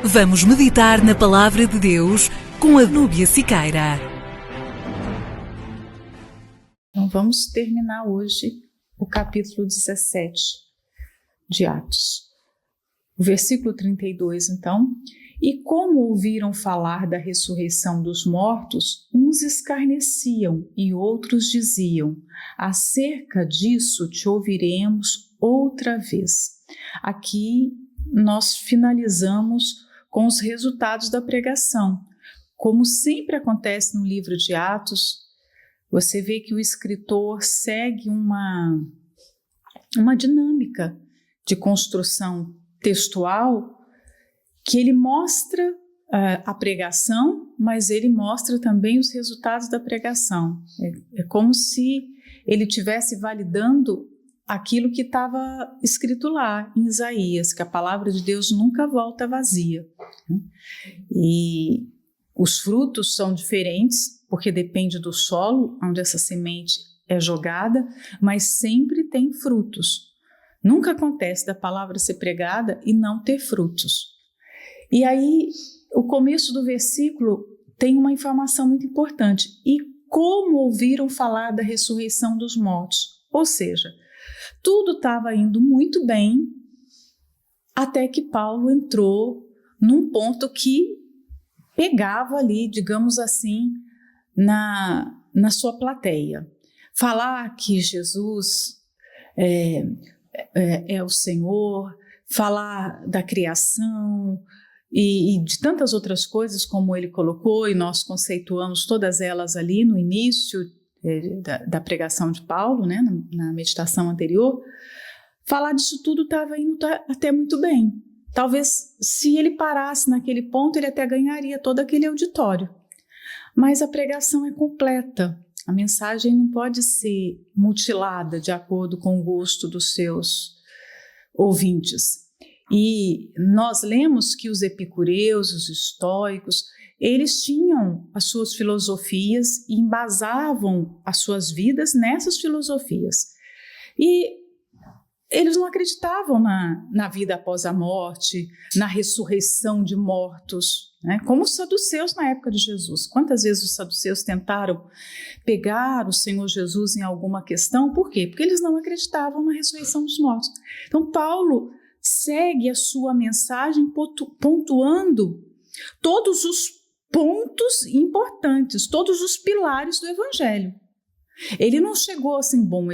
Vamos meditar na Palavra de Deus com a Núbia Siqueira. Então vamos terminar hoje o capítulo 17 de Atos. O versículo 32, então. E como ouviram falar da ressurreição dos mortos, uns escarneciam e outros diziam: acerca disso te ouviremos outra vez. Aqui nós finalizamos com os resultados da pregação. Como sempre acontece no livro de Atos, você vê que o escritor segue uma dinâmica de construção textual que ele mostra a pregação, mas ele mostra também os resultados da pregação. É como se ele estivesse validando aquilo que estava escrito lá em Isaías, que a palavra de Deus nunca volta vazia. E os frutos são diferentes, porque depende do solo onde essa semente é jogada, mas sempre tem frutos. Nunca acontece da palavra ser pregada e não ter frutos. E aí, o começo do versículo tem uma informação muito importante. E como ouviram falar da ressurreição dos mortos? Ou seja, tudo estava indo muito bem até que Paulo entrou num ponto que pegava ali, digamos assim, na sua plateia. Falar que Jesus é o Senhor, falar da criação e de tantas outras coisas como ele colocou, e nós conceituamos todas elas ali no início da pregação de Paulo, né, na meditação anterior. Falar disso tudo estava indo até muito bem. Talvez se ele parasse naquele ponto, ele até ganharia todo aquele auditório. Mas a pregação é completa. A mensagem não pode ser mutilada de acordo com o gosto dos seus ouvintes. E nós lemos que os epicureus, os estoicos, eles tinham as suas filosofias e embasavam as suas vidas nessas filosofias. E eles não acreditavam na vida após a morte, na ressurreição de mortos, né? Como os saduceus na época de Jesus. Quantas vezes os saduceus tentaram pegar o Senhor Jesus em alguma questão? Por quê? Porque eles não acreditavam na ressurreição dos mortos. Então Paulo segue a sua mensagem pontuando todos os pontos importantes, todos os pilares do Evangelho. Ele não chegou assim, bom,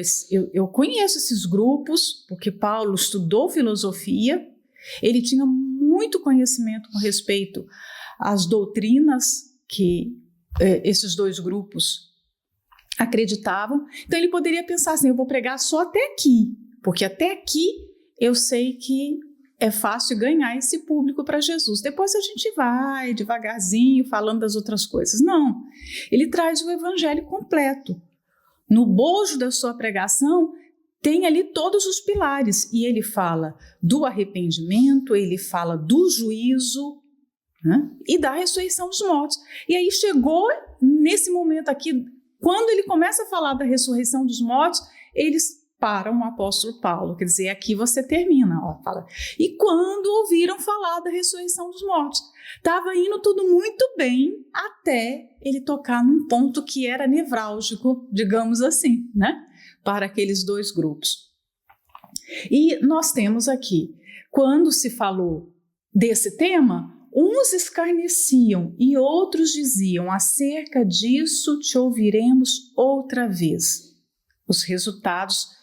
eu conheço esses grupos, porque Paulo estudou filosofia, ele tinha muito conhecimento com respeito às doutrinas que esses dois grupos acreditavam. Então ele poderia pensar assim, eu vou pregar só até aqui, porque até aqui eu sei que é fácil ganhar esse público para Jesus. Depois a gente vai devagarzinho falando das outras coisas. Não, ele traz o evangelho completo. No bojo da sua pregação tem ali todos os pilares. E ele fala do arrependimento, ele fala do juízo, né? E da ressurreição dos mortos. E aí chegou nesse momento aqui, quando ele começa a falar da ressurreição dos mortos, eles param o apóstolo Paulo, quer dizer, aqui você termina, ó, fala. E quando ouviram falar da ressurreição dos mortos, estava indo tudo muito bem até ele tocar num ponto que era nevrálgico, digamos assim, né, para aqueles dois grupos. E nós temos aqui, quando se falou desse tema, uns escarneciam e outros diziam, acerca disso te ouviremos outra vez. Os resultados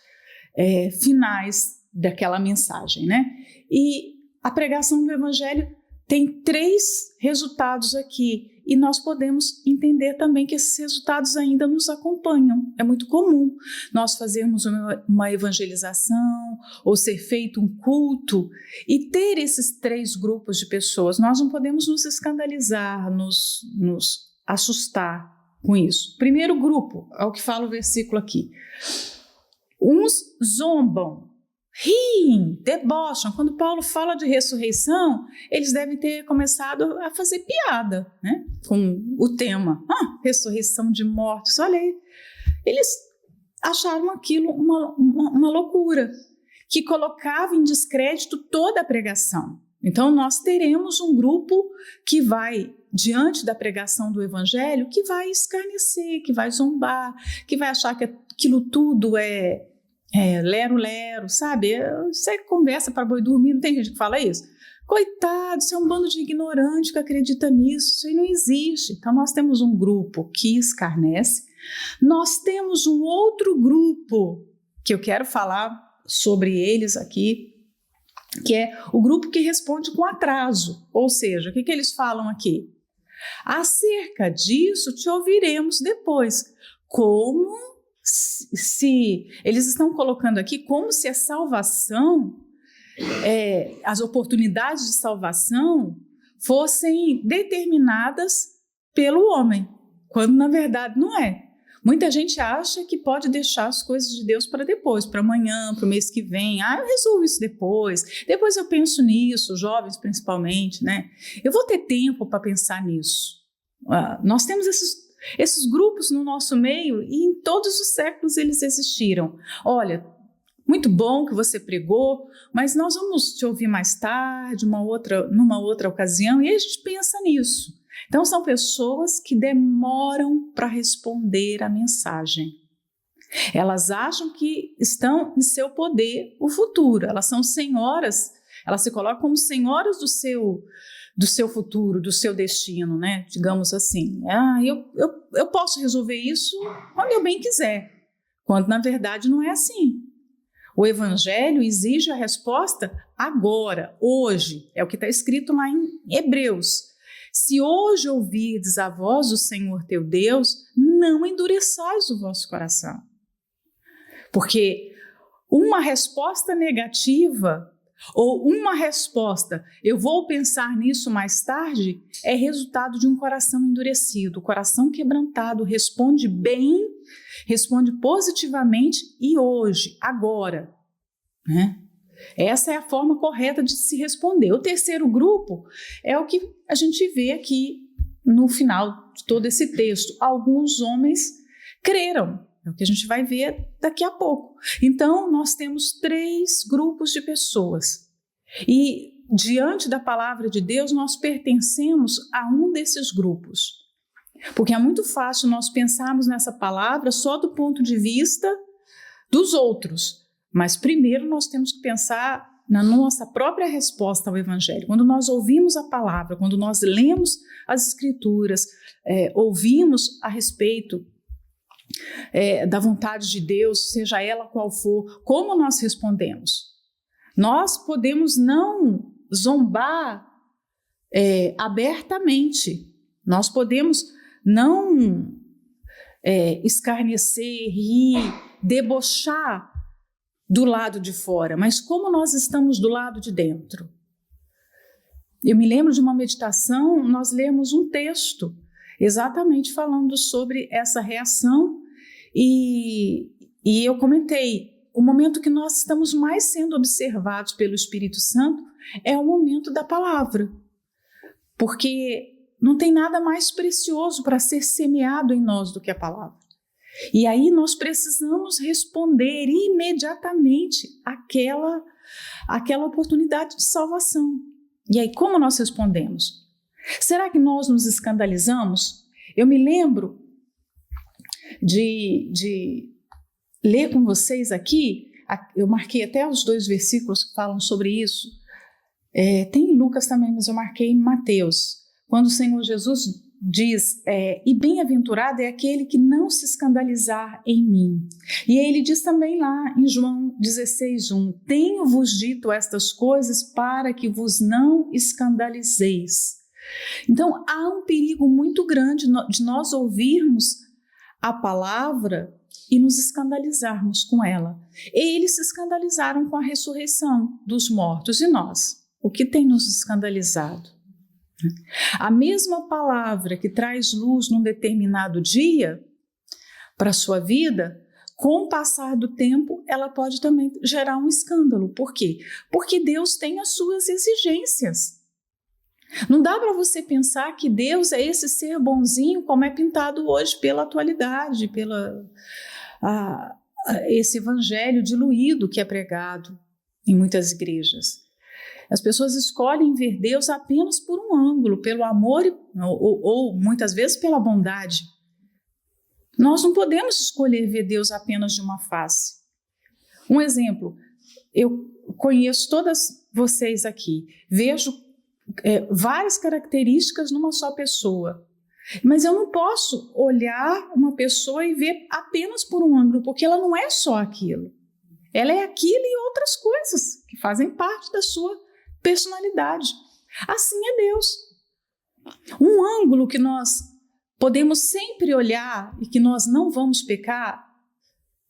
finais daquela mensagem, né? E a pregação do Evangelho tem 3 resultados aqui, e nós podemos entender também que esses resultados ainda nos acompanham. É muito comum nós fazermos uma evangelização ou ser feito um culto e ter esses 3 grupos de pessoas. Nós não podemos nos escandalizar, nos assustar com isso. Primeiro grupo, é o que fala o versículo aqui. Uns zombam, riem, debocham. Quando Paulo fala de ressurreição, eles devem ter começado a fazer piada, né, com o tema. Ressurreição de mortos, olha aí. Eles acharam aquilo uma loucura, que colocava em descrédito toda a pregação. Então nós teremos um grupo que vai, diante da pregação do evangelho, que vai escarnecer, que vai zombar, que vai achar que aquilo tudo é lero-lero, sabe? Você conversa para boi dormir, não tem gente que fala isso? Coitado, você é um bando de ignorante que acredita nisso, isso aí não existe. Então nós temos um grupo que escarnece, nós temos um outro grupo que eu quero falar sobre eles aqui, que é o grupo que responde com atraso. Ou seja, o que eles falam aqui? Acerca disso te ouviremos depois. Como se eles estão colocando aqui como se a salvação, as oportunidades de salvação fossem determinadas pelo homem, quando na verdade não é. Muita gente acha que pode deixar as coisas de Deus para depois, para amanhã, para o mês que vem. Eu resolvo isso depois eu penso nisso, jovens principalmente, né? Eu vou ter tempo para pensar nisso. Nós temos esses grupos no nosso meio e em todos os séculos eles existiram. Olha, muito bom que você pregou, mas nós vamos te ouvir mais tarde, numa outra ocasião, e aí a gente pensa nisso. Então são pessoas que demoram para responder a mensagem. Elas acham que estão em seu poder o futuro, elas são senhoras, elas se colocam como senhoras do seu futuro, do seu destino, né? Digamos assim. Eu posso resolver isso quando eu bem quiser, quando na verdade não é assim. O evangelho exige a resposta agora, hoje, é o que está escrito lá em Hebreus. Se hoje ouvirdes a voz do Senhor teu Deus, não endureçais o vosso coração. Porque uma resposta negativa ou uma resposta, eu vou pensar nisso mais tarde, é resultado de um coração endurecido. O coração quebrantado responde bem, responde positivamente e hoje, agora, né? Essa é a forma correta de se responder. O terceiro grupo é o que a gente vê aqui no final de todo esse texto. Alguns homens creram, é o que a gente vai ver daqui a pouco. Então, nós temos 3 grupos de pessoas. E, diante da palavra de Deus, nós pertencemos a um desses grupos. Porque é muito fácil nós pensarmos nessa palavra só do ponto de vista dos outros. Mas primeiro nós temos que pensar na nossa própria resposta ao Evangelho. Quando nós ouvimos a palavra, quando nós lemos as Escrituras, ouvimos a respeito da vontade de Deus, seja ela qual for, como nós respondemos? Nós podemos não zombar abertamente, nós podemos não escarnecer, rir, debochar do lado de fora, mas como nós estamos do lado de dentro? Eu me lembro de uma meditação, nós lemos um texto exatamente falando sobre essa reação e eu comentei, o momento que nós estamos mais sendo observados pelo Espírito Santo é o momento da palavra, porque não tem nada mais precioso para ser semeado em nós do que a palavra. E aí nós precisamos responder imediatamente aquela oportunidade de salvação. E aí como nós respondemos? Será que nós nos escandalizamos? Eu me lembro de ler com vocês aqui, eu marquei até os 2 versículos que falam sobre isso. Tem em Lucas também, mas eu marquei em Mateus, quando o Senhor Jesus diz, e bem-aventurado é aquele que não se escandalizar em mim. E ele diz também lá em João 16:1, tenho-vos dito estas coisas para que vos não escandalizeis. Então há um perigo muito grande de nós ouvirmos a palavra e nos escandalizarmos com ela. Eles se escandalizaram com a ressurreição dos mortos, e nós? O que tem nos escandalizado? A mesma palavra que traz luz num determinado dia para a sua vida, com o passar do tempo, ela pode também gerar um escândalo. Por quê? Porque Deus tem as suas exigências. Não dá para você pensar que Deus é esse ser bonzinho como é pintado hoje pela atualidade, esse evangelho diluído que é pregado em muitas igrejas. As pessoas escolhem ver Deus apenas por um ângulo, pelo amor ou muitas vezes pela bondade. Nós não podemos escolher ver Deus apenas de uma face. Um exemplo, eu conheço todas vocês aqui, vejo várias características numa só pessoa, mas eu não posso olhar uma pessoa e ver apenas por um ângulo, porque ela não é só aquilo. Ela é aquilo e outras coisas que fazem parte da sua personalidade. Assim é Deus. Um ângulo que nós podemos sempre olhar e que nós não vamos pecar,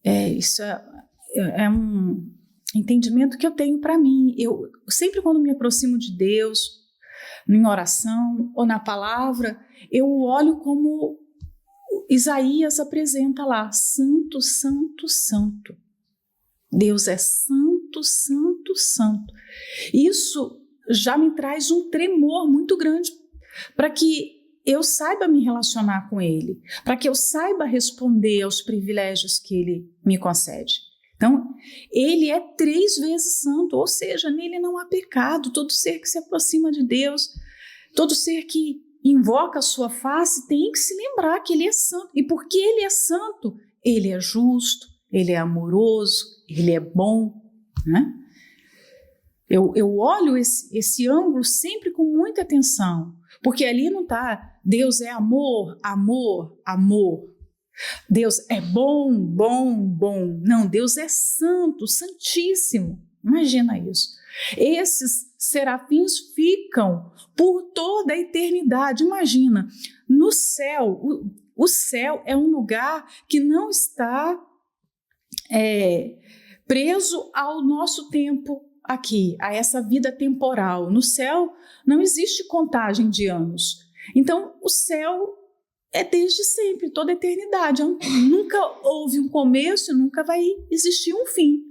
isso é um entendimento que eu tenho para mim. Eu sempre, quando me aproximo de Deus, em oração ou na palavra, eu olho como Isaías apresenta lá: santo, santo, santo. Deus é santo, santo, santo. Isso já me traz um tremor muito grande para que eu saiba me relacionar com Ele, para que eu saiba responder aos privilégios que Ele me concede. Então, Ele é 3 vezes santo, ou seja, nele não há pecado. Todo ser que se aproxima de Deus, todo ser que invoca a sua face, tem que se lembrar que Ele é santo. E porque Ele é santo, Ele é justo, Ele é amoroso, Ele é bom, né? Eu olho esse ângulo sempre com muita atenção, porque ali não está Deus é amor, amor, amor. Deus é bom, bom, bom. Não, Deus é santo, santíssimo. Imagina isso. Esses serafins ficam por toda a eternidade. Imagina, no céu, o céu é um lugar que não está preso ao nosso tempo aqui, a essa vida temporal. No céu não existe contagem de anos. Então, o céu é desde sempre, toda a eternidade. Nunca houve um começo, nunca vai existir um fim.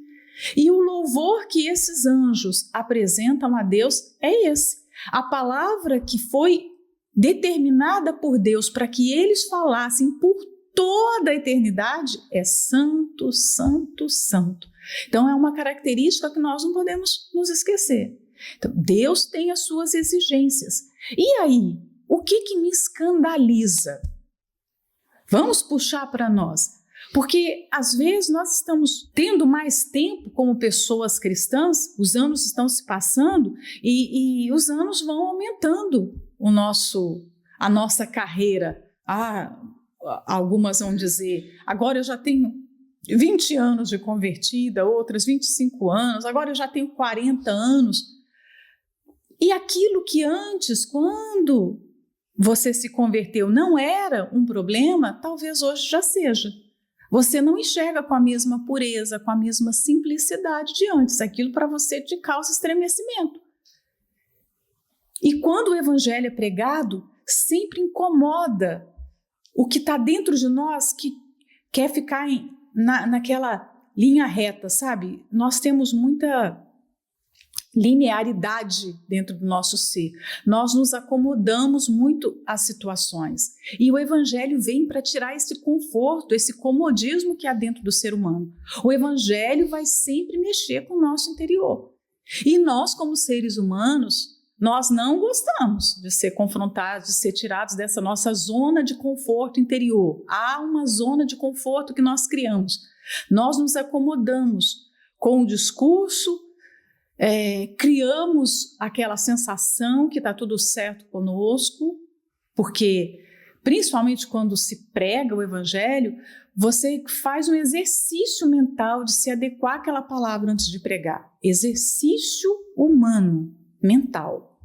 E o louvor que esses anjos apresentam a Deus é esse. A palavra que foi determinada por Deus para que eles falassem por toda a eternidade é santo, santo, santo. Então é uma característica que nós não podemos nos esquecer. Então, Deus tem as suas exigências. E aí, o que me escandaliza? Vamos puxar para nós. Porque às vezes nós estamos tendo mais tempo como pessoas cristãs, os anos estão se passando e os anos vão aumentando a nossa carreira. Algumas vão dizer, agora eu já tenho 20 anos de convertida, outras 25 anos, agora eu já tenho 40 anos. E aquilo que antes, quando você se converteu, não era um problema, talvez hoje já seja. Você não enxerga com a mesma pureza, com a mesma simplicidade de antes. Aquilo para você te causa estremecimento. E quando o evangelho é pregado, sempre incomoda o que está dentro de nós, que quer ficar naquela linha reta, sabe? Nós temos muita linearidade dentro do nosso ser. Nós nos acomodamos muito às situações. E o evangelho vem para tirar esse conforto, esse comodismo que há dentro do ser humano. O evangelho vai sempre mexer com o nosso interior. E nós, como seres humanos, nós não gostamos de ser confrontados, de ser tirados dessa nossa zona de conforto interior. Há uma zona de conforto que nós criamos. Nós nos acomodamos com o discurso, criamos aquela sensação que está tudo certo conosco, porque, principalmente quando se prega o evangelho, você faz um exercício mental de se adequar àquela palavra antes de pregar. Exercício humano, mental.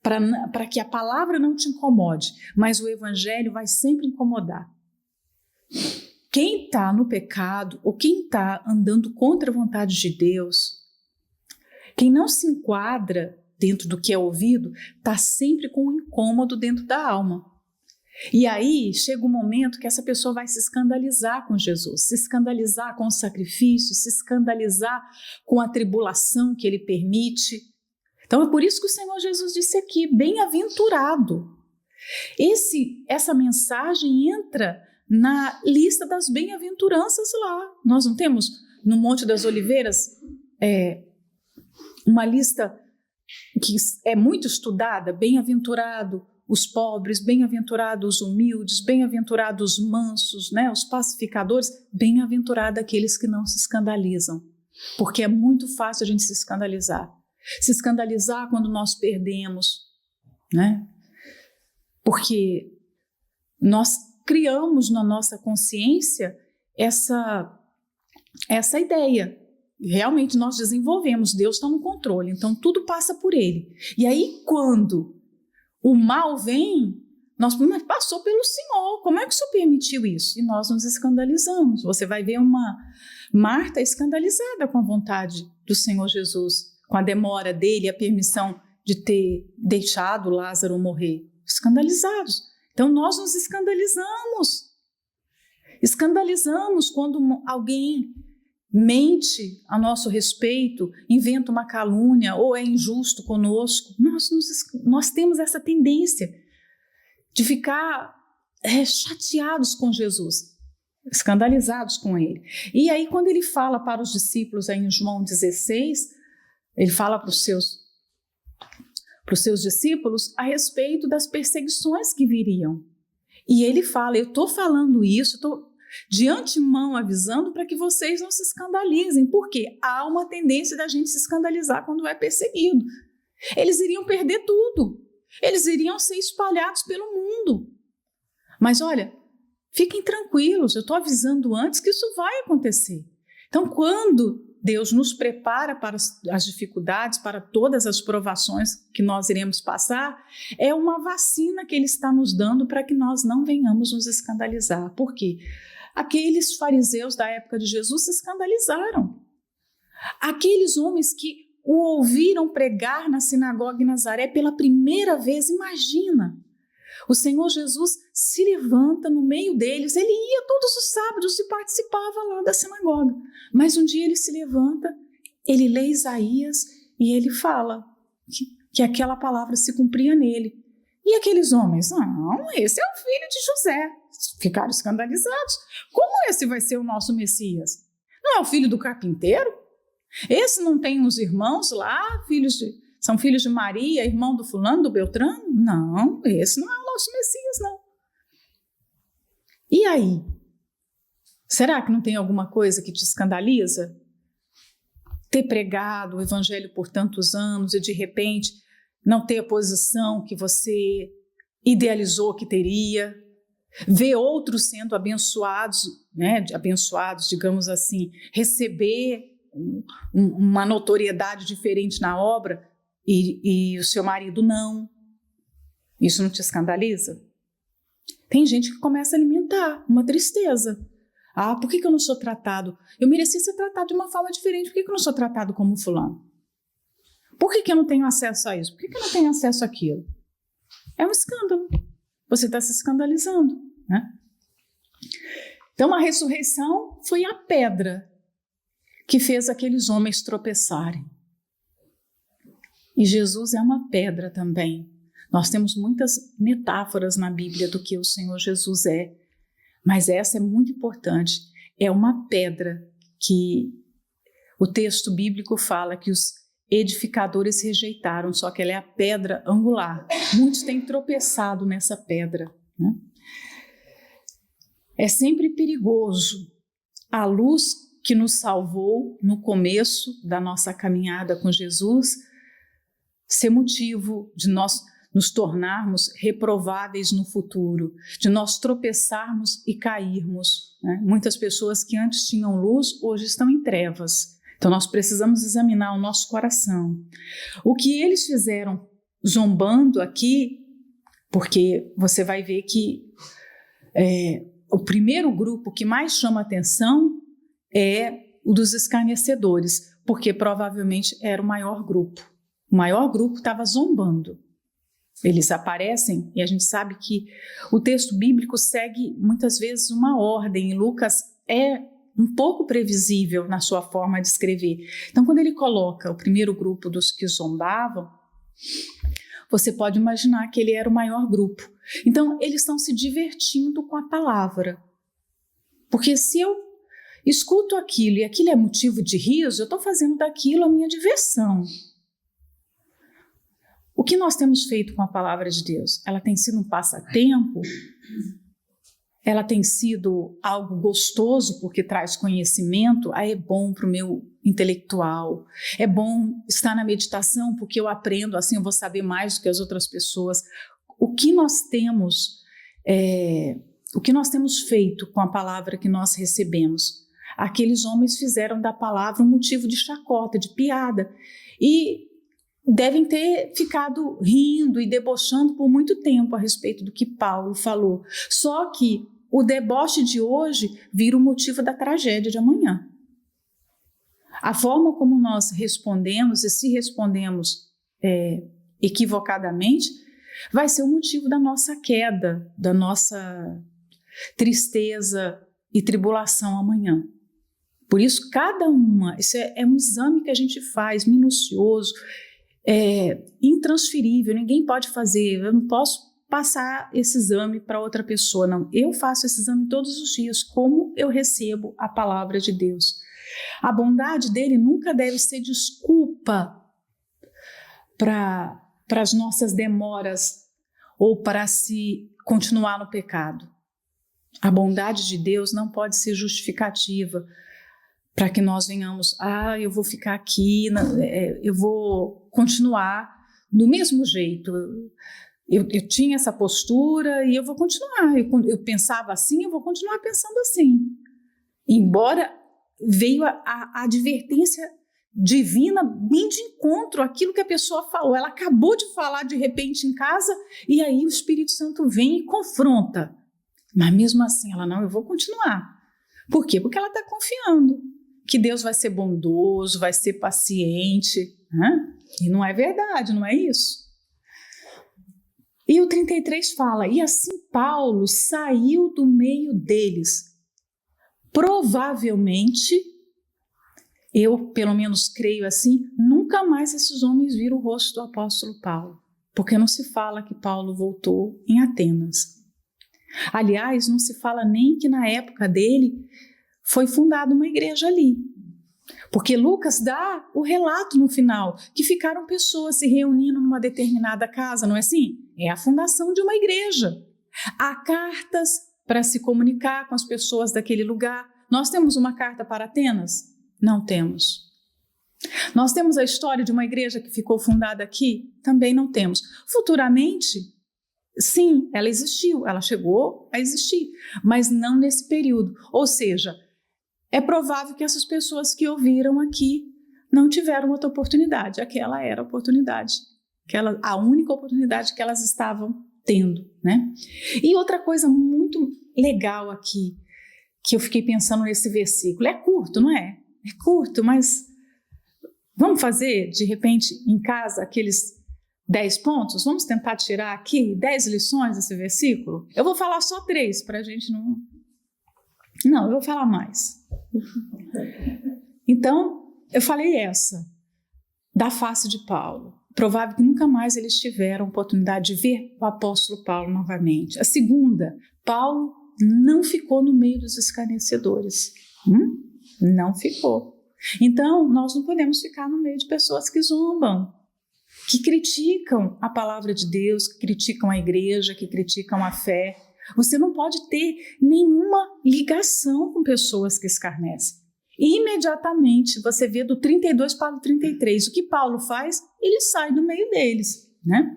Para que a palavra não te incomode, mas o evangelho vai sempre incomodar. Quem está no pecado ou quem está andando contra a vontade de Deus, quem não se enquadra dentro do que é ouvido, está sempre com um incômodo dentro da alma. E aí chega um momento que essa pessoa vai se escandalizar com Jesus, se escandalizar com o sacrifício, se escandalizar com a tribulação que ele permite. Então é por isso que o Senhor Jesus disse aqui, bem-aventurado. Essa mensagem entra na lista das bem-aventuranças lá. Nós não temos no Monte das Oliveiras uma lista que é muito estudada: bem-aventurado os pobres, bem-aventurados os humildes, bem-aventurados os mansos, né, os pacificadores, bem-aventurado aqueles que não se escandalizam, porque é muito fácil a gente se escandalizar quando nós perdemos, né? Porque nós criamos na nossa consciência essa ideia. Realmente nós desenvolvemos, Deus está no controle, então tudo passa por Ele. E aí quando o mal vem, mas passou pelo Senhor, como é que o Senhor permitiu isso? E nós nos escandalizamos. Você vai ver uma Marta escandalizada com a vontade do Senhor Jesus, com a demora dele, a permissão de ter deixado Lázaro morrer. Escandalizados. Então nós nos escandalizamos quando alguém mente a nosso respeito, inventa uma calúnia ou é injusto conosco. Nós temos essa tendência de ficar chateados com Jesus, escandalizados com ele. E aí quando ele fala para os discípulos aí em João 16, ele fala para os seus discípulos a respeito das perseguições que viriam. E ele fala: eu estou falando isso, estou de antemão avisando para que vocês não se escandalizem, porque há uma tendência da gente se escandalizar quando é perseguido. Eles iriam perder tudo, eles iriam ser espalhados pelo mundo. Mas olha, fiquem tranquilos, eu estou avisando antes que isso vai acontecer. Então, quando Deus nos prepara para as dificuldades, para todas as provações que nós iremos passar, é uma vacina que Ele está nos dando para que nós não venhamos nos escandalizar. Por quê? Aqueles fariseus da época de Jesus se escandalizaram. Aqueles homens que o ouviram pregar na sinagoga em Nazaré pela primeira vez, imagina. O Senhor Jesus se levanta no meio deles, ele ia todos os sábados e participava lá da sinagoga. Mas um dia ele se levanta, ele lê Isaías e ele fala que aquela palavra se cumpria nele. E aqueles homens: não, esse é o filho de José. Ficaram escandalizados. Como esse vai ser o nosso Messias? Não é o filho do carpinteiro? Esse não tem uns irmãos lá, são filhos de Maria, irmão do fulano, do Beltrano? Não, esse não é o nosso Messias, não. E aí? Será que não tem alguma coisa que te escandaliza? Ter pregado o evangelho por tantos anos e de repente não ter a posição que você idealizou que teria, ver outros sendo abençoados, né, digamos assim, receber uma notoriedade diferente na obra e o seu marido não. Isso não te escandaliza? Tem gente que começa a alimentar uma tristeza. Por que eu não sou tratado? Eu merecia ser tratado de uma forma diferente. Por que eu não sou tratado como fulano? Por que eu não tenho acesso a isso? Por que eu não tenho acesso àquilo? É um escândalo. Você está se escandalizando, né? Então a ressurreição foi a pedra que fez aqueles homens tropeçarem. E Jesus é uma pedra também. Nós temos muitas metáforas na Bíblia do que o Senhor Jesus é, mas essa é muito importante. É uma pedra que o texto bíblico fala que os edificadores rejeitaram, só que ela é a pedra angular. Muitos têm tropeçado nessa pedra, né? É sempre perigoso a luz que nos salvou no começo da nossa caminhada com Jesus ser motivo de nós nos tornarmos reprováveis no futuro, de nós tropeçarmos e cairmos, né? Muitas pessoas que antes tinham luz, hoje estão em trevas. Então nós precisamos examinar o nosso coração. O que eles fizeram zombando aqui, porque você vai ver que o primeiro grupo que mais chama atenção é o dos escarnecedores, porque provavelmente era o maior grupo. O maior grupo estava zombando. Eles aparecem e a gente sabe que o texto bíblico segue muitas vezes uma ordem. Lucas é um pouco previsível na sua forma de escrever. Então, quando ele coloca o primeiro grupo dos que zombavam, você pode imaginar que ele era o maior grupo. Então, eles estão se divertindo com a palavra. Porque se eu escuto aquilo e aquilo é motivo de riso, eu estou fazendo daquilo a minha diversão. O que nós temos feito com a palavra de Deus? Ela tem sido um passatempo? Ela tem sido algo gostoso porque traz conhecimento? É bom para o meu intelectual. É bom estar na meditação porque eu aprendo, assim eu vou saber mais do que as outras pessoas. O que nós temos feito com a palavra que nós recebemos? Aqueles homens fizeram da palavra um motivo de chacota, de piada. E devem ter ficado rindo e debochando por muito tempo a respeito do que Paulo falou. Só que o deboche de hoje vira o motivo da tragédia de amanhã. A forma como nós respondemos, e se respondemos equivocadamente, vai ser o motivo da nossa queda, da nossa tristeza e tribulação amanhã. Por isso, isso é um exame que a gente faz, minucioso, intransferível, ninguém pode fazer, eu não posso passar esse exame para outra pessoa, não. Eu faço esse exame todos os dias, como eu recebo a palavra de Deus. A bondade dele nunca deve ser desculpa para as nossas demoras ou para se continuar no pecado. A bondade de Deus não pode ser justificativa para que nós venhamos, eu vou ficar aqui, eu vou continuar do mesmo jeito. Eu tinha essa postura e eu vou continuar. Eu pensava assim, eu vou continuar pensando assim. Embora veio a advertência divina bem de encontro àquilo que a pessoa falou. Ela acabou de falar de repente em casa e aí o Espírito Santo vem e confronta. Mas mesmo assim, ela não, eu vou continuar. Por quê? Porque ela está confiando que Deus vai ser bondoso, vai ser paciente. Né? E não é verdade, não é isso? E o 33 fala, e assim Paulo saiu do meio deles. Provavelmente, eu pelo menos creio assim, nunca mais esses homens viram o rosto do apóstolo Paulo, porque não se fala que Paulo voltou em Atenas. Aliás, não se fala nem que na época dele foi fundada uma igreja ali. Porque Lucas dá o relato no final, que ficaram pessoas se reunindo numa determinada casa, não é assim? É a fundação de uma igreja. Há cartas para se comunicar com as pessoas daquele lugar. Nós temos uma carta para Atenas? Não temos. Nós temos a história de uma igreja que ficou fundada aqui? Também não temos. Futuramente, sim, ela existiu, ela chegou a existir, mas não nesse período. Ou seja, é provável que essas pessoas que ouviram aqui não tiveram outra oportunidade. Aquela era a oportunidade, a única oportunidade que elas estavam tendo, né? E outra coisa muito legal aqui, que eu fiquei pensando nesse versículo, é curto, não é? É curto, mas vamos fazer, de repente, em casa, aqueles 10 pontos? Vamos tentar tirar aqui 10 lições desse versículo? Eu vou falar só 3 para a gente não... Não, eu vou falar mais. Então, eu falei essa, da face de Paulo. Provável que nunca mais eles tiveram oportunidade de ver o apóstolo Paulo novamente. A segunda, Paulo não ficou no meio dos escarnecedores. Não ficou. Então, nós não podemos ficar no meio de pessoas que zombam, que criticam a palavra de Deus, que criticam a igreja, que criticam a fé. Você não pode ter nenhuma ligação com pessoas que escarnecem. E imediatamente, você vê do 32 para o 33, o que Paulo faz? Ele sai do meio deles, né?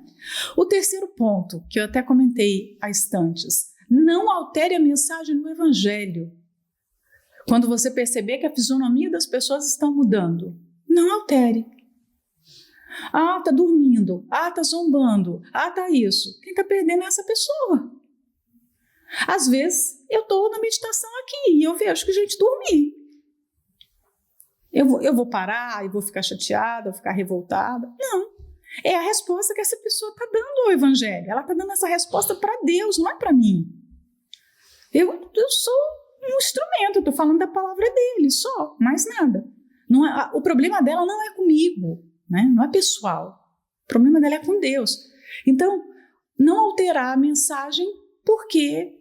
O terceiro ponto, que eu até comentei há instantes, não altere a mensagem do evangelho. Quando você perceber que a fisionomia das pessoas está mudando, não altere. Está dormindo, está zombando, está isso. Quem está perdendo é essa pessoa. Às vezes, eu estou na meditação aqui e eu vejo que gente dormir. Eu vou parar e vou ficar chateada, vou ficar revoltada. Não. É a resposta que essa pessoa está dando ao evangelho. Ela está dando essa resposta para Deus, não é para mim. Eu sou um instrumento, eu estou falando da palavra dele, só, mais nada. Não é, o problema dela não é comigo, né? Não é pessoal. O problema dela é com Deus. Então, não alterar a mensagem porque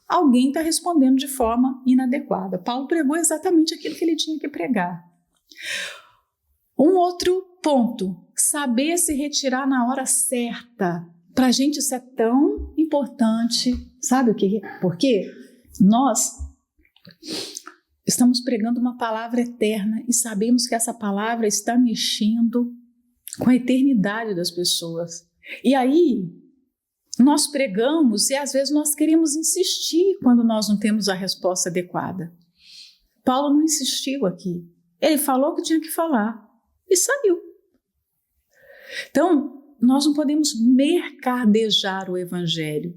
alguém está respondendo de forma inadequada. Paulo pregou exatamente aquilo que ele tinha que pregar. Um outro ponto, saber se retirar na hora certa. Para a gente isso é tão importante. Sabe o que? Por quê? Nós estamos pregando uma palavra eterna e sabemos que essa palavra está mexendo com a eternidade das pessoas. E aí, nós pregamos e às vezes nós queremos insistir quando nós não temos a resposta adequada. Paulo não insistiu aqui. Ele falou o que tinha que falar e saiu. Então, nós não podemos mercadejar o evangelho.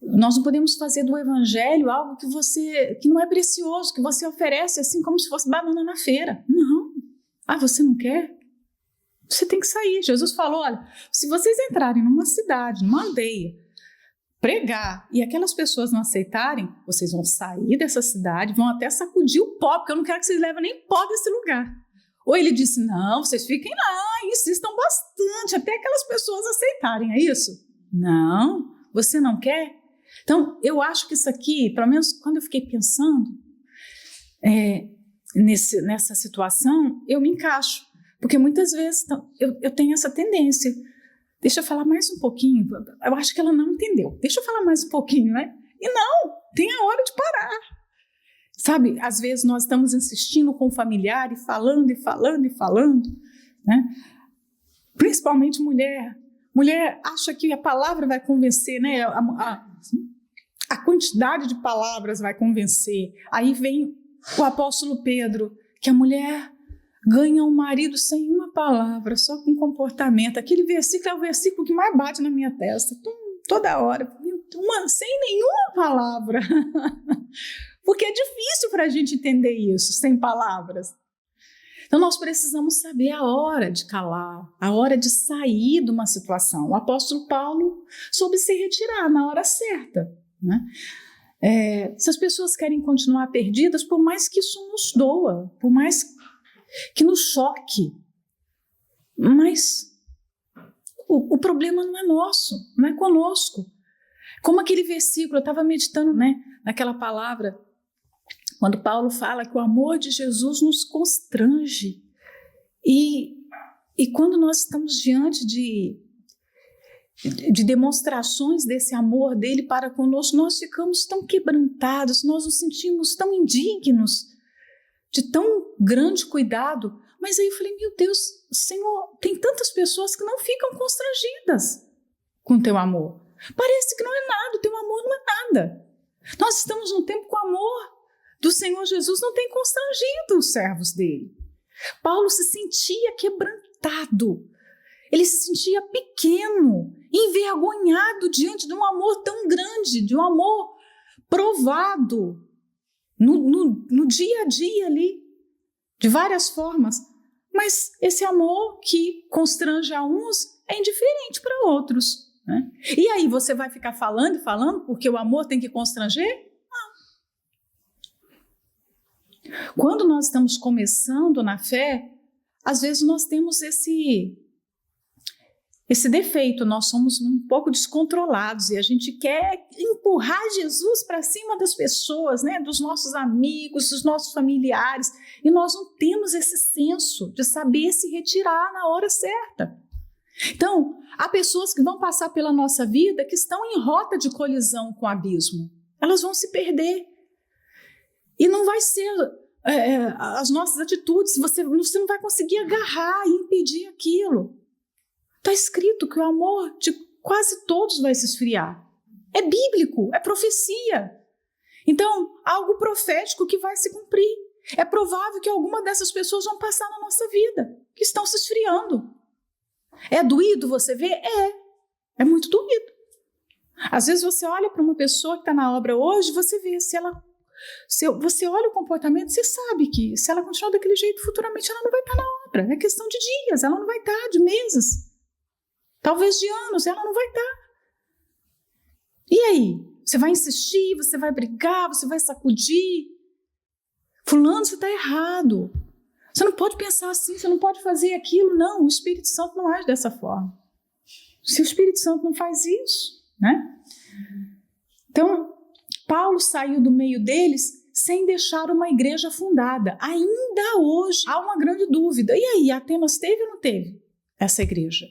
Nós não podemos fazer do evangelho algo que não é precioso, que você oferece assim como se fosse banana na feira. Não. Ah, você não quer? Você tem que sair. Jesus falou, olha, se vocês entrarem numa cidade, numa aldeia, pregar e aquelas pessoas não aceitarem, vocês vão sair dessa cidade, vão até sacudir o pó, porque eu não quero que vocês levem nem pó desse lugar. Ou ele disse, não, vocês fiquem lá, insistam bastante, até aquelas pessoas aceitarem, é isso? Não, você não quer? Então, eu acho que isso aqui, pelo menos quando eu fiquei pensando nessa situação, eu me encaixo, porque muitas vezes eu tenho essa tendência. Deixa eu falar mais um pouquinho, eu acho que ela não entendeu, deixa eu falar mais um pouquinho, né? E não, tem a hora de parar. Sabe, às vezes nós estamos insistindo com o familiar e falando, né? Principalmente mulher. Mulher acha que a palavra vai convencer, né? A quantidade de palavras vai convencer. Aí vem o apóstolo Pedro, que a mulher ganha um marido sem uma palavra, só com comportamento. Aquele versículo é o versículo que mais bate na minha testa, toda hora, sem nenhuma palavra. Porque é difícil para a gente entender isso, sem palavras. Então, nós precisamos saber a hora de calar, a hora de sair de uma situação. O apóstolo Paulo soube se retirar na hora certa, né? Se as pessoas querem continuar perdidas, por mais que isso nos doa, por mais que nos choque, mas o problema não é nosso, não é conosco. Como aquele versículo, eu estava meditando, né, naquela palavra, quando Paulo fala que o amor de Jesus nos constrange. E quando nós estamos diante de demonstrações desse amor dele para conosco, nós ficamos tão quebrantados, nós nos sentimos tão indignos de tão grande cuidado. Mas aí eu falei, meu Deus, Senhor, tem tantas pessoas que não ficam constrangidas com o teu amor. Parece que não é nada, o teu amor não é nada. Nós estamos num tempo que o amor do Senhor Jesus não tem constrangido os servos dele. Paulo se sentia quebrantado, ele se sentia pequeno, envergonhado diante de um amor tão grande, de um amor provado no dia a dia ali, de várias formas. Mas esse amor que constrange a uns é indiferente para outros, né? E aí você vai ficar falando e falando porque o amor tem que constranger? Quando nós estamos começando na fé, às vezes nós temos esse defeito, nós somos um pouco descontrolados e a gente quer empurrar Jesus para cima das pessoas, né, dos nossos amigos, dos nossos familiares, e nós não temos esse senso de saber se retirar na hora certa. Então, há pessoas que vão passar pela nossa vida que estão em rota de colisão com o abismo. Elas vão se perder. E não vai ser as nossas atitudes, você não vai conseguir agarrar e impedir aquilo. Está escrito que o amor de quase todos vai se esfriar. É bíblico, é profecia. Então, algo profético que vai se cumprir. É provável que alguma dessas pessoas vão passar na nossa vida, que estão se esfriando. É doído você ver? É muito doído. Às vezes você olha para uma pessoa que está na obra hoje, você vê você olha o comportamento, você sabe que se ela continuar daquele jeito, futuramente ela não vai estar na obra. É questão de dias, ela não vai estar, de meses. Talvez de anos, ela não vai estar. E aí? Você vai insistir, você vai brigar, você vai sacudir. Fulano, você está errado. Você não pode pensar assim, você não pode fazer aquilo. Não, o Espírito Santo não age dessa forma. Se o Espírito Santo não faz isso, né? Então, Paulo saiu do meio deles sem deixar uma igreja fundada. Ainda hoje há uma grande dúvida. E aí, Atenas teve ou não teve essa igreja?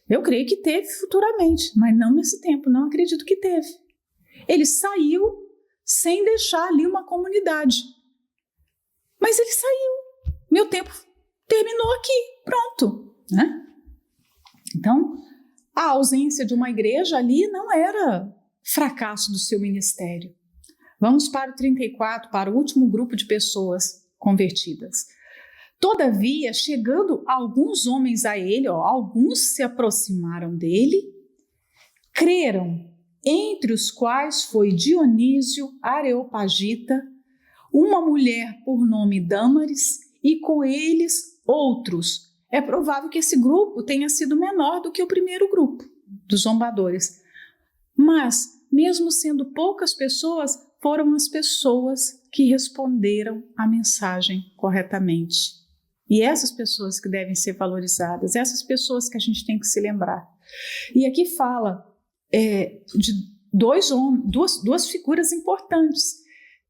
Eu creio que teve futuramente, mas não nesse tempo, não acredito que teve. Ele saiu sem deixar ali uma comunidade. Mas ele saiu. Meu tempo terminou aqui, pronto. Então, a ausência de uma igreja ali não era fracasso do seu ministério. Vamos para o 34, para o último grupo de pessoas convertidas. Todavia, chegando alguns homens a ele, alguns se aproximaram dele, creram, entre os quais foi Dionísio Areopagita, uma mulher por nome Dâmaris, e com eles outros. É provável que esse grupo tenha sido menor do que o primeiro grupo dos zombadores. Mas, mesmo sendo poucas pessoas, foram as pessoas que responderam a mensagem corretamente. E essas pessoas que devem ser valorizadas, essas pessoas que a gente tem que se lembrar. E aqui fala de duas figuras importantes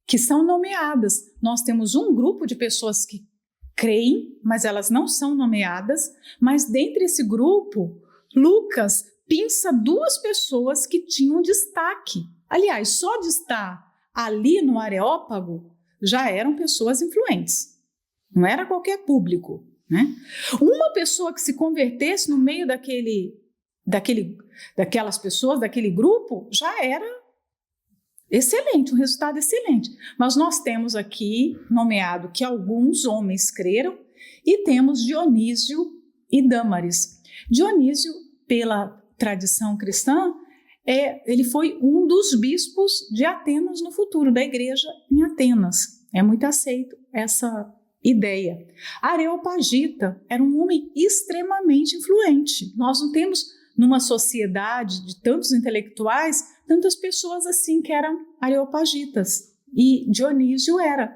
que são nomeadas. Nós temos um grupo de pessoas que creem, mas elas não são nomeadas, mas dentre esse grupo, Lucas pinça duas pessoas que tinham destaque. Aliás, só de estar ali no Areópago já eram pessoas influentes. Não era qualquer público, né? Uma pessoa que se convertesse no meio daquelas pessoas, daquele grupo, já era excelente, um resultado excelente. Mas nós temos aqui nomeado que alguns homens creram e temos Dionísio e Dâmaris. Dionísio, pela tradição cristã, ele foi um dos bispos de Atenas no futuro, da igreja em Atenas. É muito aceito essa ideia. Areopagita era um homem extremamente influente. Nós não temos, numa sociedade de tantos intelectuais, tantas pessoas assim que eram areopagitas. E Dionísio era.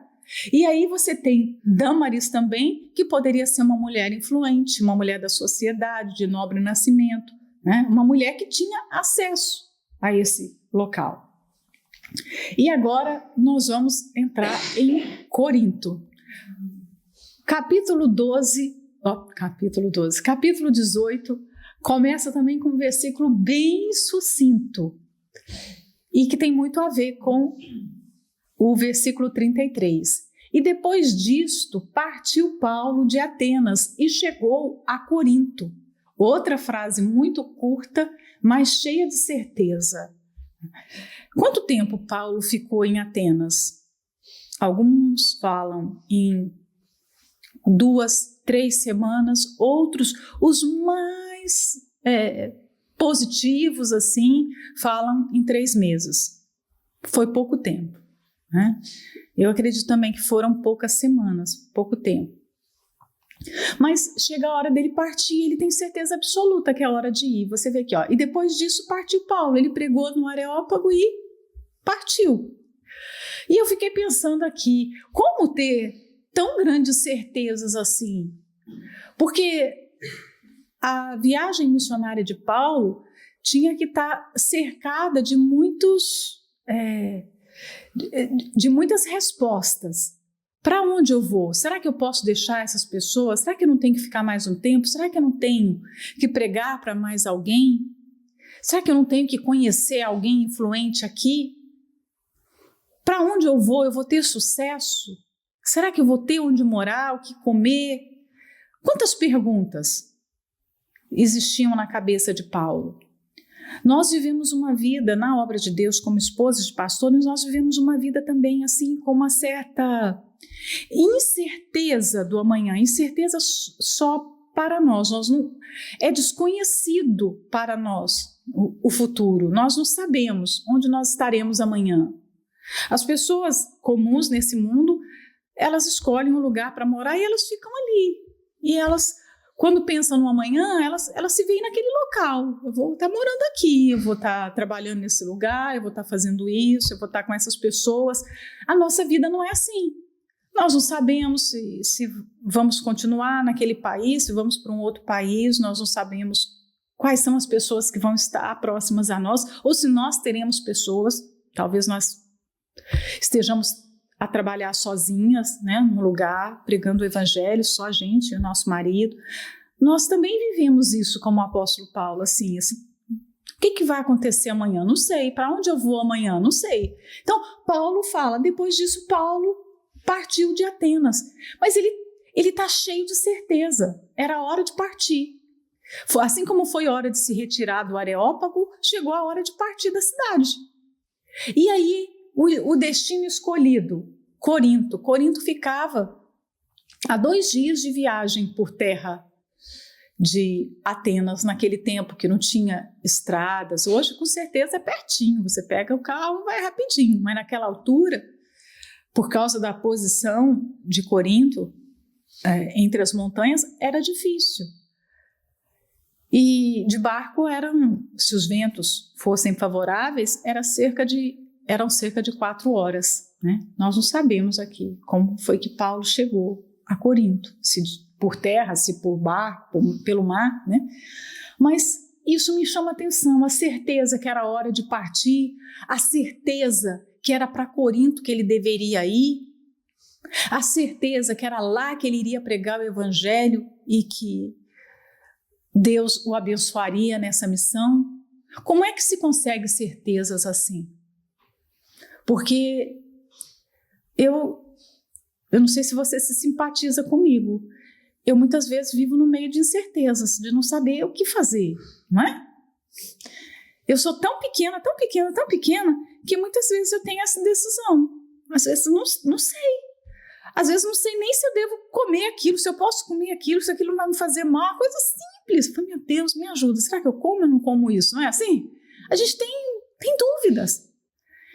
E aí você tem Dâmaris também, que poderia ser uma mulher influente, uma mulher da sociedade, de nobre nascimento, né? Uma mulher que tinha acesso a esse local. E agora nós vamos entrar em Corinto. Capítulo 18 começa também com um versículo bem sucinto e que tem muito a ver com o versículo 33. E depois disto partiu Paulo de Atenas e chegou a Corinto. Outra frase muito curta, mas cheia de certeza. Quanto tempo Paulo ficou em Atenas? Alguns falam em 2, 3 semanas, outros, os mais positivos, assim, falam em 3 meses. Foi pouco tempo, né? Eu acredito também que foram poucas semanas, pouco tempo. Mas chega a hora dele partir, ele tem certeza absoluta que é a hora de ir. Você vê aqui, e depois disso partiu Paulo, ele pregou no Areópago e partiu. E eu fiquei pensando aqui, como ter tão grandes certezas assim? Porque a viagem missionária de Paulo tinha que estar cercada de muitas respostas. Para onde eu vou? Será que eu posso deixar essas pessoas? Será que eu não tenho que ficar mais um tempo? Será que eu não tenho que pregar para mais alguém? Será que eu não tenho que conhecer alguém influente aqui? Para onde eu vou ter sucesso? Será que eu vou ter onde morar, o que comer? Quantas perguntas existiam na cabeça de Paulo? Nós vivemos uma vida na obra de Deus como esposas de pastores, nós vivemos uma vida também assim com uma certa incerteza do amanhã, incerteza só para nós. É desconhecido para nós o futuro, nós não sabemos onde nós estaremos amanhã. As pessoas comuns nesse mundo, elas escolhem um lugar para morar e elas ficam ali. E elas, quando pensam no amanhã, elas se veem naquele local. Eu vou estar morando aqui, eu vou estar trabalhando nesse lugar, eu vou estar fazendo isso, eu vou estar com essas pessoas. A nossa vida não é assim. Nós não sabemos se vamos continuar naquele país, se vamos para um outro país, nós não sabemos quais são as pessoas que vão estar próximas a nós, ou se nós teremos pessoas, talvez nós estejamos a trabalhar sozinhas, né, num lugar, pregando o evangelho, só a gente e o nosso marido. Nós também vivemos isso como o apóstolo Paulo, assim, o que vai acontecer amanhã? Não sei. Para onde eu vou amanhã? Não sei. Então, Paulo fala, depois disso, Paulo partiu de Atenas. Mas ele está cheio de certeza. Era a hora de partir. Assim como foi hora de se retirar do Areópago, chegou a hora de partir da cidade. E aí, o destino escolhido, Corinto. Corinto ficava a 2 dias de viagem por terra de Atenas, naquele tempo que não tinha estradas. Hoje, com certeza, é pertinho. Você pega o carro e vai rapidinho. Mas naquela altura, por causa da posição de Corinto, entre as montanhas, era difícil. E de barco se os ventos fossem favoráveis, eram cerca de 4 horas. Né? Nós não sabemos aqui como foi que Paulo chegou a Corinto, se por terra, se por barco, pelo mar, né? Mas isso me chama a atenção, a certeza que era hora de partir, a certeza que era para Corinto que ele deveria ir, a certeza que era lá que ele iria pregar o evangelho e que Deus o abençoaria nessa missão. Como é que se consegue certezas assim? Porque eu não sei se você se simpatiza comigo. Eu muitas vezes vivo no meio de incertezas, de não saber o que fazer, não é? Eu sou tão pequena, que muitas vezes eu tenho essa indecisão. Às vezes não sei. Às vezes não sei nem se eu devo comer aquilo, se eu posso comer aquilo, se aquilo não vai me fazer mal, uma coisa simples. Eu falo, meu Deus, me ajuda, será que eu como ou não como isso? Não é assim? A gente tem dúvidas.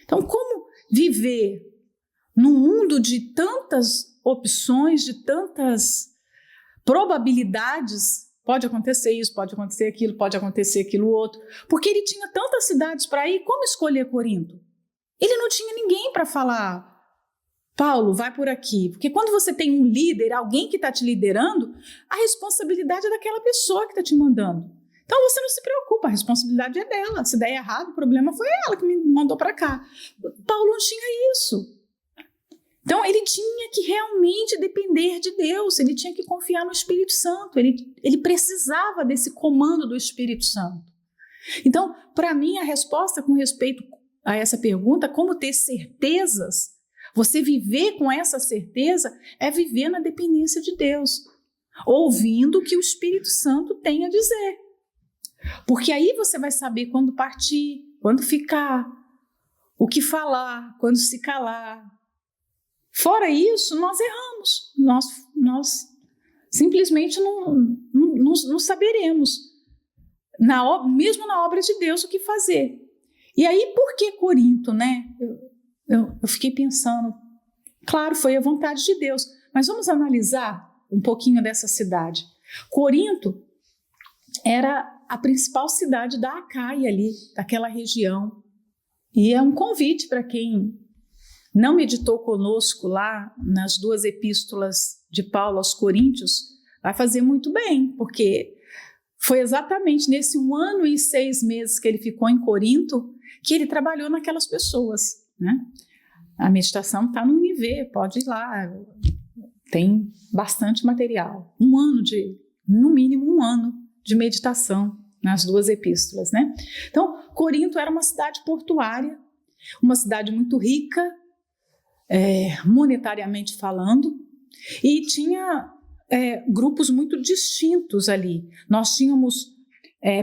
Então, como viver num mundo de tantas opções, de tantas probabilidades, pode acontecer isso, pode acontecer aquilo outro, porque ele tinha tantas cidades para ir, como escolher Corinto? Ele não tinha ninguém para falar, Paulo, vai por aqui, porque quando você tem um líder, alguém que está te liderando, a responsabilidade é daquela pessoa que está te mandando. Então você não se preocupa, a responsabilidade é dela, se der errado, o problema foi ela que me mandou para cá. Paulo não tinha isso. Então, ele tinha que realmente depender de Deus, ele tinha que confiar no Espírito Santo, ele precisava desse comando do Espírito Santo. Então, para mim, a resposta com respeito a essa pergunta, como ter certezas, você viver com essa certeza, é viver na dependência de Deus, ouvindo o que o Espírito Santo tem a dizer. Porque aí você vai saber quando partir, quando ficar, o que falar, quando se calar. Fora isso, nós erramos, nós simplesmente não saberemos, mesmo na obra de Deus, o que fazer. E aí, por que Corinto, né? Eu fiquei pensando, claro, foi a vontade de Deus, mas vamos analisar um pouquinho dessa cidade. Corinto era a principal cidade da Acaia ali, daquela região, e é um convite para quem não meditou conosco lá nas 2 epístolas de Paulo aos Coríntios, vai fazer muito bem, porque foi exatamente nesse 1 ano e 6 meses que ele ficou em Corinto que ele trabalhou naquelas pessoas, né? A meditação está no Univer, pode ir lá, tem bastante material. No mínimo 1 ano de meditação nas 2 epístolas, né? Então, Corinto era uma cidade portuária, uma cidade muito rica, monetariamente falando, e tinha grupos muito distintos ali. Nós tínhamos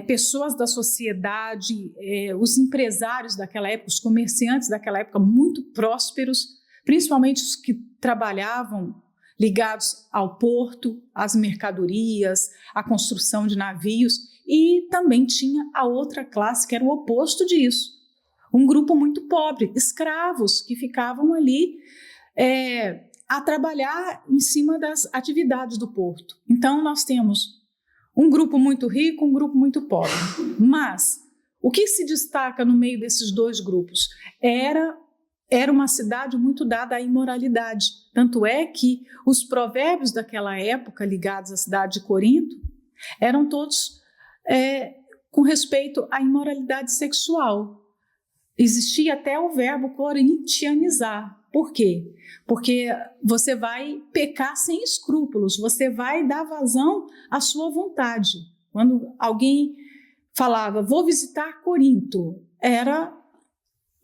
pessoas da sociedade, os empresários daquela época, os comerciantes daquela época muito prósperos, principalmente os que trabalhavam ligados ao porto, às mercadorias, à construção de navios, e também tinha a outra classe que era o oposto disso. Um grupo muito pobre, escravos que ficavam ali a trabalhar em cima das atividades do porto. Então, nós temos um grupo muito rico, um grupo muito pobre. Mas o que se destaca no meio desses 2 grupos? Era uma cidade muito dada à imoralidade. Tanto é que os provérbios daquela época, ligados à cidade de Corinto, eram todos com respeito à imoralidade sexual. existia até o verbo corintianizar. Por quê? Porque você vai pecar sem escrúpulos, você vai dar vazão à sua vontade. Quando alguém falava, vou visitar Corinto, era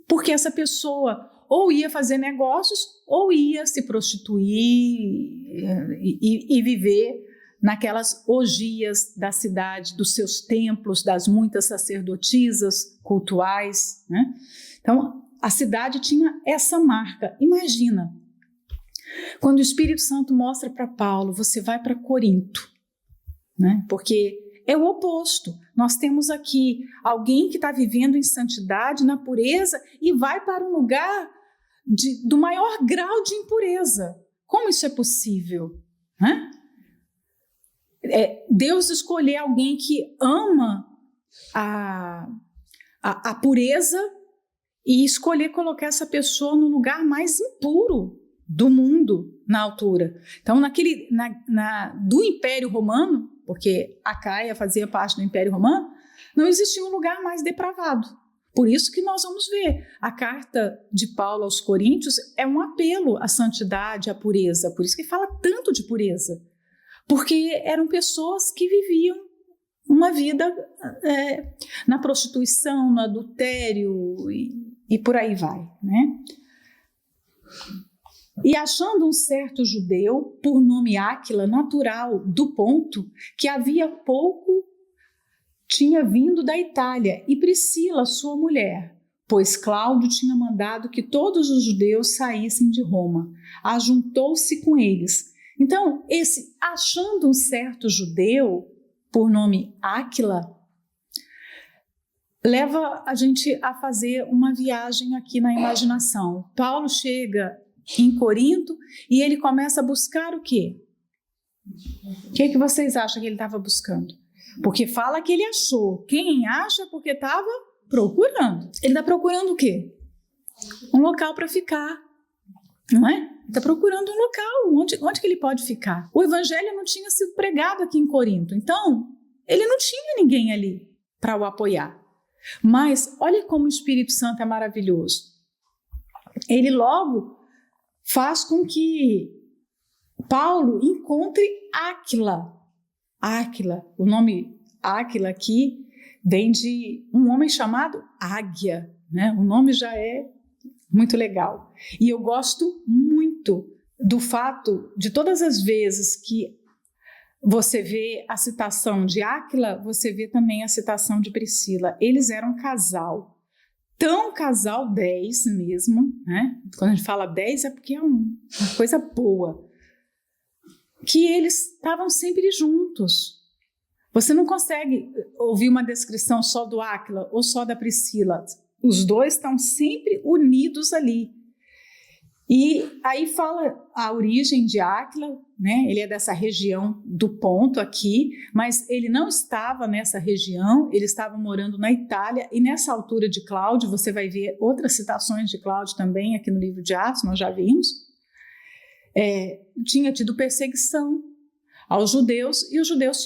porque essa pessoa ou ia fazer negócios ou ia se prostituir e viver naquelas orgias da cidade, dos seus templos, das muitas sacerdotisas cultuais, né? Então, a cidade tinha essa marca. Imagina, quando o Espírito Santo mostra para Paulo, você vai para Corinto, né? Porque é o oposto. Nós temos aqui alguém que está vivendo em santidade, na pureza, e vai para um lugar do maior grau de impureza. Como isso é possível, né? Deus escolher alguém que ama a pureza e escolher colocar essa pessoa no lugar mais impuro do mundo na altura. Então, do Império Romano, porque Acaia fazia parte do Império Romano, não existia um lugar mais depravado. Por isso que nós vamos ver, a carta de Paulo aos Coríntios é um apelo à santidade, à pureza. Por isso que fala tanto de pureza. Porque eram pessoas que viviam uma vida na prostituição, no adultério e por aí vai, né? E achando um certo judeu, por nome Áquila, natural do Ponto, que havia pouco tinha vindo da Itália, e Priscila, sua mulher, pois Cláudio tinha mandado que todos os judeus saíssem de Roma, ajuntou-se com eles. Então, esse achando um certo judeu, por nome Áquila, leva a gente a fazer uma viagem aqui na imaginação. Paulo chega em Corinto e ele começa a buscar o quê? O que vocês acham que ele estava buscando? Porque fala que ele achou. Quem acha porque estava procurando. Ele está procurando o quê? Um local para ficar, não é? Ele está procurando um local onde que ele pode ficar. O evangelho não tinha sido pregado aqui em Corinto, então ele não tinha ninguém ali para o apoiar. Mas olha como o Espírito Santo é maravilhoso. Ele logo faz com que Paulo encontre Áquila. Áquila, o nome Áquila aqui vem de um homem chamado Águia, né? O nome já é muito legal. E eu gosto muito do fato de todas as vezes que você vê a citação de Áquila, você vê também a citação de Priscila. Eles eram casal. Tão casal 10 mesmo, né? Quando a gente fala 10 é porque é uma coisa boa. Que eles estavam sempre juntos. Você não consegue ouvir uma descrição só do Áquila ou só da Priscila. Os dois estão sempre unidos ali. E aí fala a origem de Áquila, né? Ele é dessa região do Ponto aqui, mas ele não estava nessa região, ele estava morando na Itália, e nessa altura de Cláudio, você vai ver outras citações de Cláudio também aqui no livro de Atos, nós já vimos, tinha tido perseguição aos judeus, e os judeus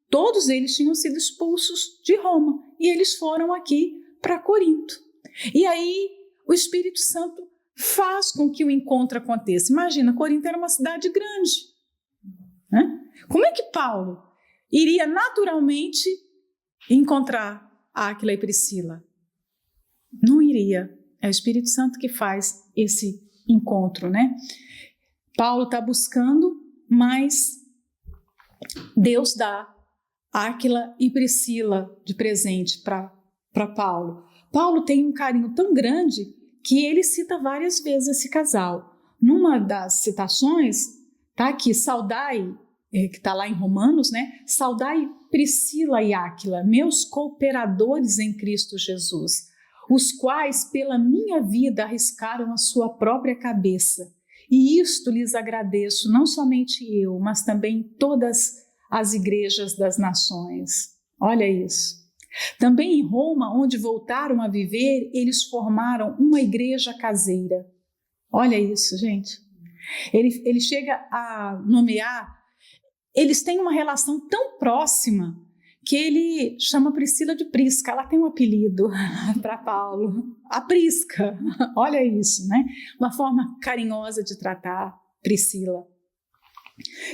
todos eles tinham sido expulsos de Roma, e eles foram aqui para Corinto. E aí o Espírito Santo faz com que o encontro aconteça. Imagina, Corinto era uma cidade grande, né? Como é que Paulo iria naturalmente encontrar Áquila e Priscila? Não iria. É o Espírito Santo que faz esse encontro, né? Paulo está buscando, mas Deus dá Áquila e Priscila de presente para Paulo. Paulo tem um carinho tão grande que ele cita várias vezes esse casal. Numa das citações, tá aqui, saudai, que está lá em Romanos, né? Saudai Priscila e Áquila, meus cooperadores em Cristo Jesus, os quais pela minha vida arriscaram a sua própria cabeça. E isto lhes agradeço, não somente eu, mas também todas as igrejas das nações. Olha isso. Também em Roma, onde voltaram a viver, eles formaram uma igreja caseira. Olha isso, gente. Ele chega a nomear, eles têm uma relação tão próxima que ele chama Priscila de Prisca. Ela tem um apelido para Paulo, a Prisca. Olha isso, né? Uma forma carinhosa de tratar Priscila.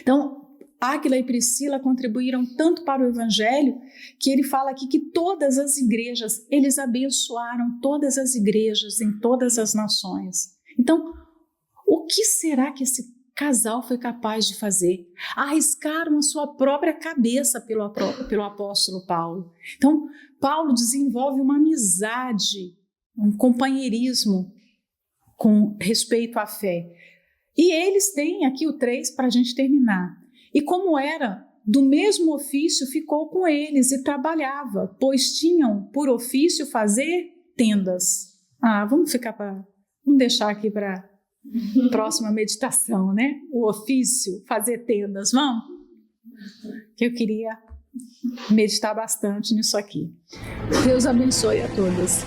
Então, Áquila e Priscila contribuíram tanto para o evangelho que ele fala aqui que todas as igrejas, eles abençoaram todas as igrejas em todas as nações. Então, o que será que esse casal foi capaz de fazer? Arriscaram a sua própria cabeça pelo apóstolo Paulo. Então, Paulo desenvolve uma amizade, um companheirismo com respeito à fé. E eles têm aqui o 3 para a gente terminar. E como era do mesmo ofício, ficou com eles e trabalhava, pois tinham por ofício fazer tendas. Vamos deixar aqui para próxima meditação, né? O ofício, fazer tendas, vamos? Que eu queria meditar bastante nisso aqui. Deus abençoe a todos.